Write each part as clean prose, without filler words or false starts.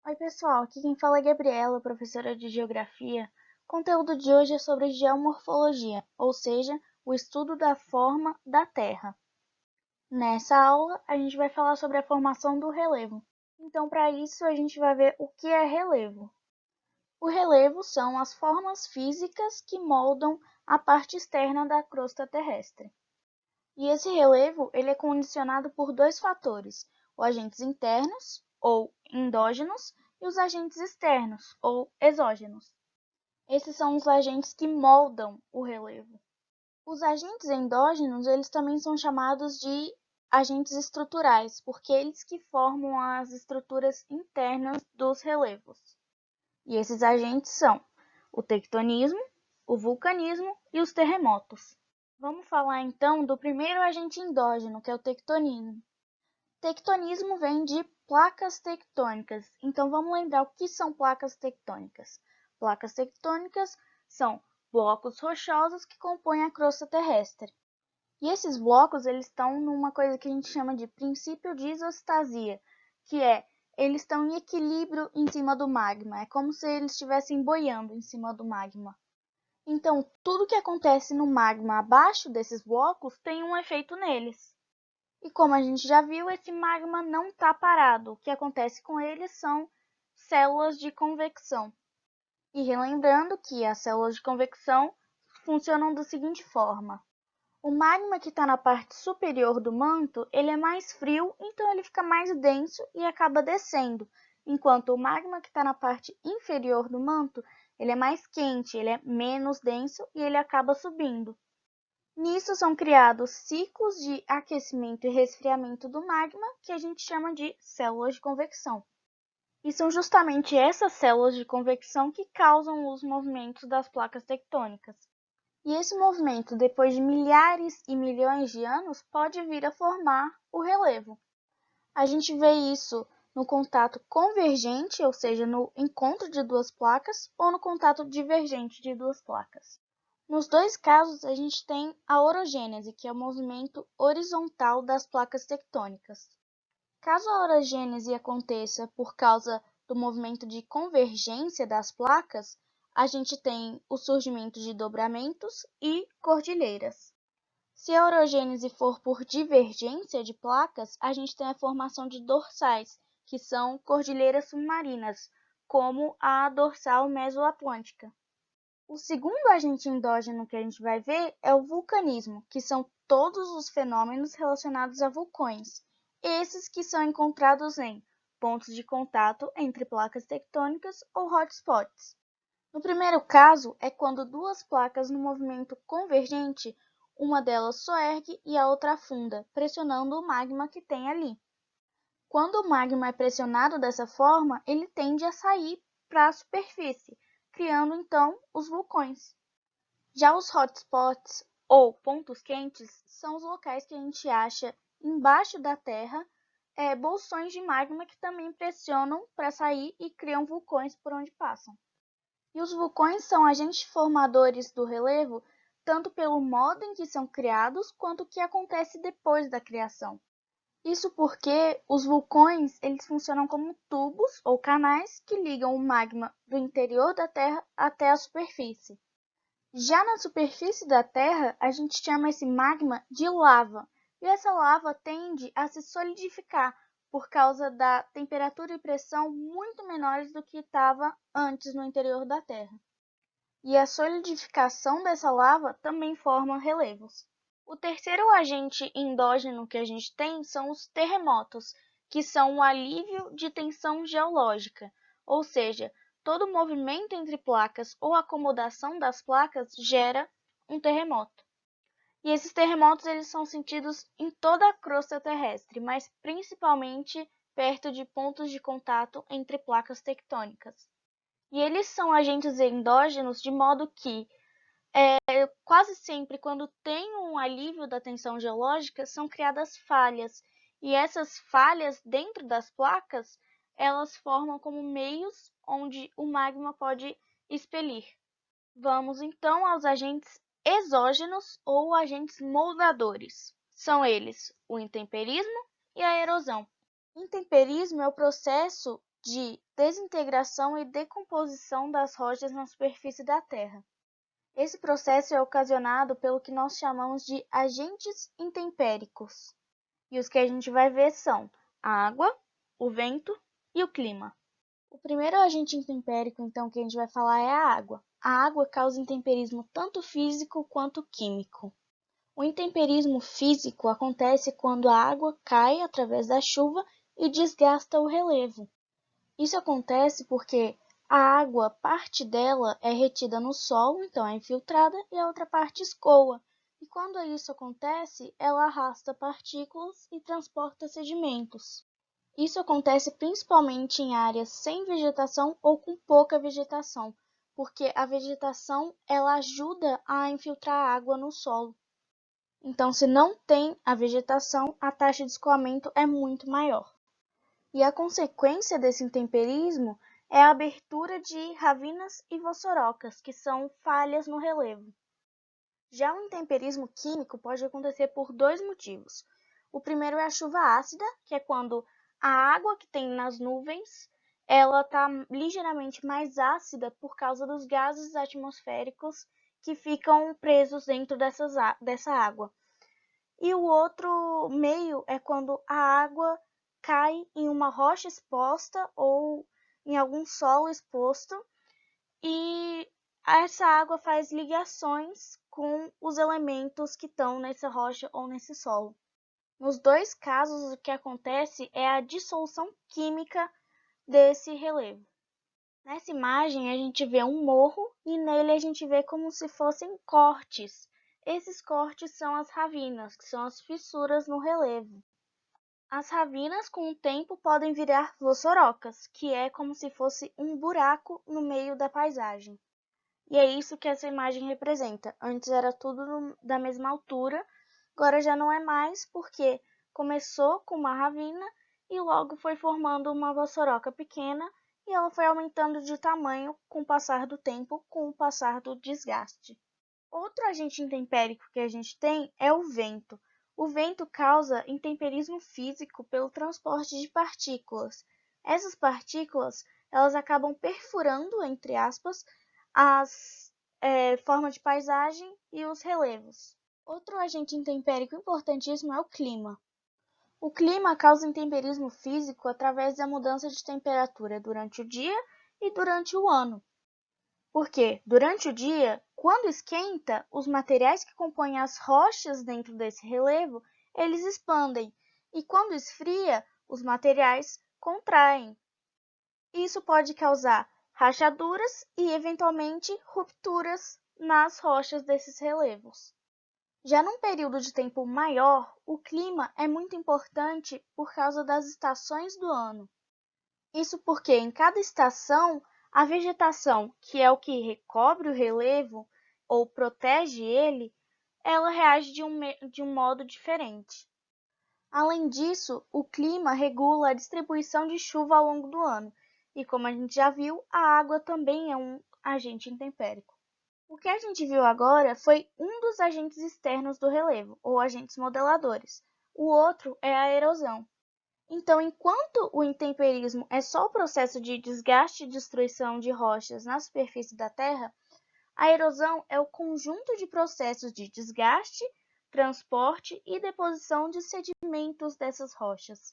Oi, pessoal, aqui quem fala é Gabriela, professora de Geografia. O conteúdo de hoje é sobre geomorfologia, ou seja, o estudo da forma da Terra. Nessa aula, a gente vai falar sobre a formação do relevo. Então, para isso, a gente vai ver o que é relevo. O relevo são as formas físicas que moldam a parte externa da crosta terrestre. E esse relevo ele é condicionado por dois fatores, os agentes internos, ou endógenos, e os agentes externos, ou exógenos. Esses são os agentes que moldam o relevo. Os agentes endógenos, eles também são chamados de agentes estruturais, porque eles que formam as estruturas internas dos relevos. E esses agentes são o tectonismo, o vulcanismo e os terremotos. Vamos falar então do primeiro agente endógeno, que é o tectonismo. Tectonismo vem de placas tectônicas. Então vamos lembrar o que são placas tectônicas. Placas tectônicas são blocos rochosos que compõem a crosta terrestre. E esses blocos eles estão numa coisa que a gente chama de princípio de isostasia, que é eles estão em equilíbrio em cima do magma. É como se eles estivessem boiando em cima do magma. Então, tudo que acontece no magma abaixo desses blocos tem um efeito neles. E como a gente já viu, esse magma não está parado. O que acontece com ele são células de convecção. E relembrando que as células de convecção funcionam da seguinte forma. O magma que está na parte superior do manto, ele é mais frio, então ele fica mais denso e acaba descendo, enquanto o magma que está na parte inferior do manto, ele é mais quente, ele é menos denso e ele acaba subindo. Nisso são criados ciclos de aquecimento e resfriamento do magma, que a gente chama de células de convecção. E são justamente essas células de convecção que causam os movimentos das placas tectônicas. E esse movimento, depois de milhares e milhões de anos, pode vir a formar o relevo. A gente vê isso no contato convergente, ou seja, no encontro de duas placas, ou no contato divergente de duas placas. Nos dois casos, a gente tem a orogênese, que é o movimento horizontal das placas tectônicas. Caso a orogênese aconteça por causa do movimento de convergência das placas, a gente tem o surgimento de dobramentos e cordilheiras. Se a orogênese for por divergência de placas, a gente tem a formação de dorsais, que são cordilheiras submarinas, como a dorsal mesoatlântica. O segundo agente endógeno que a gente vai ver é o vulcanismo, que são todos os fenômenos relacionados a vulcões. Esses que são encontrados em pontos de contato entre placas tectônicas ou hotspots. No primeiro caso, é quando duas placas no movimento convergente, uma delas soergue e a outra afunda, pressionando o magma que tem ali. Quando o magma é pressionado dessa forma, ele tende a sair para a superfície, criando então os vulcões. Já os hotspots, ou pontos quentes, são os locais que a gente acha embaixo da Terra bolsões de magma que também pressionam para sair e criam vulcões por onde passam. E os vulcões são agentes formadores do relevo tanto pelo modo em que são criados quanto o que acontece depois da criação. Isso porque os vulcões eles funcionam como tubos ou canais que ligam o magma do interior da Terra até a superfície. Já na superfície da Terra, a gente chama esse magma de lava, e essa lava tende a se solidificar por causa da temperatura e pressão muito menores do que estava antes no interior da Terra. E a solidificação dessa lava também forma relevos. O terceiro agente endógeno que a gente tem são os terremotos, que são o alívio de tensão geológica, ou seja, todo movimento entre placas ou acomodação das placas gera um terremoto. E esses terremotos eles são sentidos em toda a crosta terrestre, mas principalmente perto de pontos de contato entre placas tectônicas. E eles são agentes endógenos de modo que quase sempre, quando tem um alívio da tensão geológica, são criadas falhas. E essas falhas dentro das placas, elas formam como meios onde o magma pode expelir. Vamos então aos agentes exógenos ou agentes moldadores. São eles o intemperismo e a erosão. Intemperismo é o processo de desintegração e decomposição das rochas na superfície da Terra. Esse processo é ocasionado pelo que nós chamamos de agentes intempéricos. E os que a gente vai ver são a água, o vento e o clima. O primeiro agente intempérico, então, que a gente vai falar é a água. A água causa intemperismo tanto físico quanto químico. O intemperismo físico acontece quando a água cai através da chuva e desgasta o relevo. Isso acontece porque a água, parte dela é retida no solo, então é infiltrada, e a outra parte escoa. E quando isso acontece, ela arrasta partículas e transporta sedimentos. Isso acontece principalmente em áreas sem vegetação ou com pouca vegetação, porque a vegetação ela ajuda a infiltrar a água no solo. Então, se não tem a vegetação, a taxa de escoamento é muito maior. E a consequência desse intemperismo é a abertura de ravinas e vossorocas, que são falhas no relevo. Já o intemperismo químico pode acontecer por dois motivos. O primeiro é a chuva ácida, que é quando a água que tem nas nuvens ela está ligeiramente mais ácida por causa dos gases atmosféricos que ficam presos dentro dessa água. E o outro meio é quando a água cai em uma rocha exposta ou em algum solo exposto e essa água faz ligações com os elementos que estão nessa rocha ou nesse solo. Nos dois casos, o que acontece é a dissolução química desse relevo. Nessa imagem, a gente vê um morro e nele a gente vê como se fossem cortes. Esses cortes são as ravinas, que são as fissuras no relevo. As ravinas, com o tempo, podem virar vossorocas, que é como se fosse um buraco no meio da paisagem. E é isso que essa imagem representa. Antes era tudo da mesma altura, agora já não é mais, porque começou com uma ravina e logo foi formando uma vossoroca pequena e ela foi aumentando de tamanho com o passar do tempo, com o passar do desgaste. Outro agente intempérico que a gente tem é o vento. O vento causa intemperismo físico pelo transporte de partículas. Essas partículas, elas acabam perfurando, entre aspas, as formas de paisagem e os relevos. Outro agente intempérico importantíssimo é o clima. O clima causa intemperismo físico através da mudança de temperatura durante o dia e durante o ano. Porque, durante o dia, quando esquenta, os materiais que compõem as rochas dentro desse relevo, eles expandem, e quando esfria, os materiais contraem. Isso pode causar rachaduras e, eventualmente, rupturas nas rochas desses relevos. Já num período de tempo maior, o clima é muito importante por causa das estações do ano. Isso porque em cada estação, a vegetação, que é o que recobre o relevo ou protege ele, ela reage de um modo diferente. Além disso, o clima regula a distribuição de chuva ao longo do ano, e como a gente já viu, a água também é um agente intempérico. O que a gente viu agora foi um dos agentes externos do relevo, ou agentes modeladores. O outro é a erosão. Então, enquanto o intemperismo é só o processo de desgaste e destruição de rochas na superfície da Terra, a erosão é o conjunto de processos de desgaste, transporte e deposição de sedimentos dessas rochas.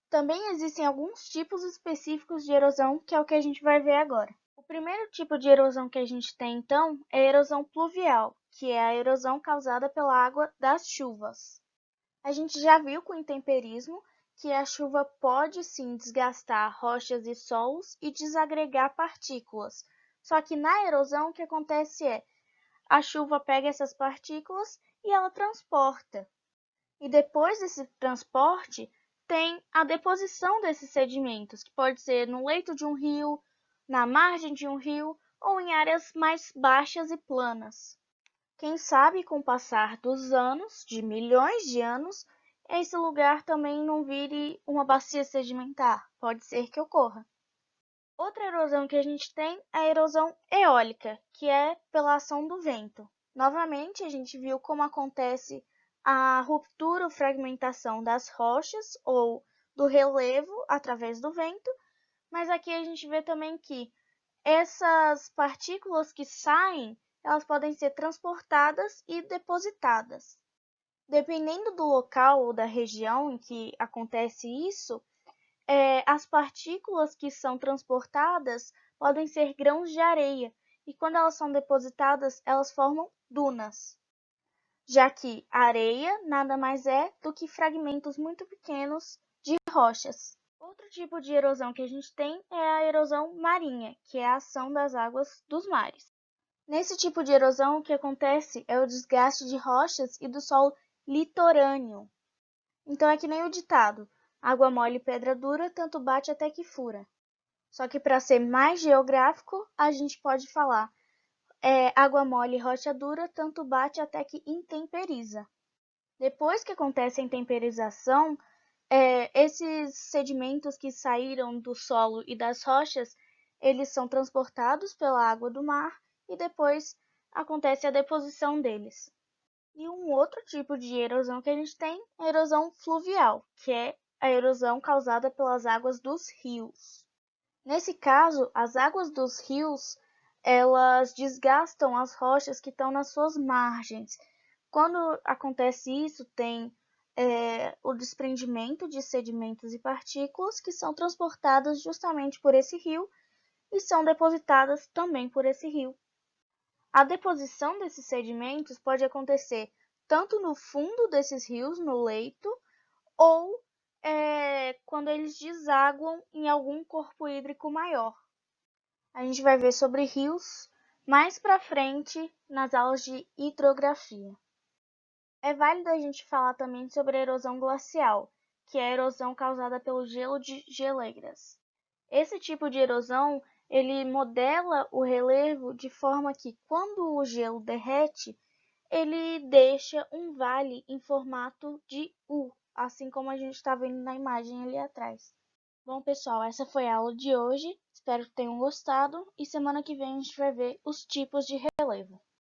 Também existem alguns tipos específicos de erosão, que é o que a gente vai ver agora. O primeiro tipo de erosão que a gente tem, então, é a erosão pluvial, que é a erosão causada pela água das chuvas. A gente já viu com o intemperismo que a chuva pode sim desgastar rochas e solos e desagregar partículas. Só que na erosão o que acontece é a chuva pega essas partículas e ela transporta. E depois desse transporte tem a deposição desses sedimentos, que pode ser no leito de um rio, na margem de um rio ou em áreas mais baixas e planas. Quem sabe, com o passar dos anos, de milhões de anos, esse lugar também não vire uma bacia sedimentar. Pode ser que ocorra. Outra erosão que a gente tem é a erosão eólica, que é pela ação do vento. Novamente, a gente viu como acontece a ruptura ou fragmentação das rochas ou do relevo através do vento, Mas aqui a gente vê também que essas partículas que saem, elas podem ser transportadas e depositadas. Dependendo do local ou da região em que acontece isso, as partículas que são transportadas podem ser grãos de areia, e quando elas são depositadas, elas formam dunas, já que a areia nada mais é do que fragmentos muito pequenos de rochas. Outro tipo de erosão que a gente tem é a erosão marinha, que é a ação das águas dos mares. Nesse tipo de erosão, o que acontece é o desgaste de rochas e do solo litorâneo. Então é que nem o ditado: água mole e pedra dura, tanto bate até que fura. Só que para ser mais geográfico, a gente pode falar água mole e rocha dura, tanto bate até que intemperiza. Depois que acontece a intemperização, esses sedimentos que saíram do solo e das rochas, eles são transportados pela água do mar e depois acontece a deposição deles. E um outro tipo de erosão que a gente tem é a erosão fluvial, que é a erosão causada pelas águas dos rios. Nesse caso, as águas dos rios, elas desgastam as rochas que estão nas suas margens. Quando acontece isso, tem o desprendimento de sedimentos e partículas que são transportadas justamente por esse rio e são depositadas também por esse rio. A deposição desses sedimentos pode acontecer tanto no fundo desses rios, no leito, ou quando eles desaguam em algum corpo hídrico maior. A gente vai ver sobre rios mais para frente nas aulas de hidrografia. É válido a gente falar também sobre a erosão glacial, que é a erosão causada pelo gelo de geleiras. Esse tipo de erosão, ele modela o relevo de forma que, quando o gelo derrete, ele deixa um vale em formato de U, assim como a gente está vendo na imagem ali atrás. Bom, pessoal, essa foi a aula de hoje. Espero que tenham gostado e semana que vem a gente vai ver os tipos de relevo.